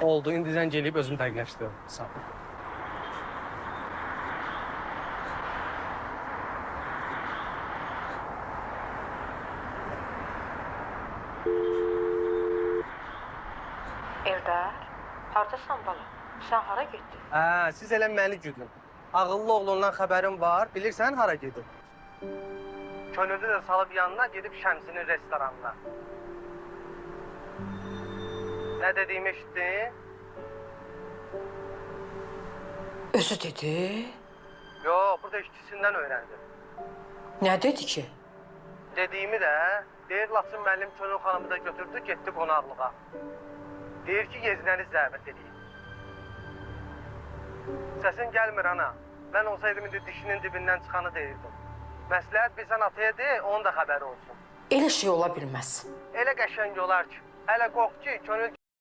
Oldu, indi zəng eləyib özümü dəqiqləşdirdim. Sağ ol. Eldar, hardasan bala? Sən hara getdin? Siz elə məni güdün. Ağıllı oğlundan xəbərim var, bilirsən hara gedib? Könüllü də salıb yanına gedib Şəmsinin restoranına. Nə dediyimi eşitdin? Özü dedi. Yox, burada işçisindən öyrəndim. Nə dedi ki? Dediyimi də, deyir Laçın müəllim Könül xanımı da götürdü, getdi qonaqlığa. Deyir ki, yeznəniz zəhvət edeyim. Səsin gəlmir ana. Mən olsaydım indi dişinin dibindən çıxanı deyirdim. Məsləhət bilsən ataya de, onun da xəbəri olsun. Elə şey ola bilməz. Elə qəşəng olar ki, hələ qorx ki, Könül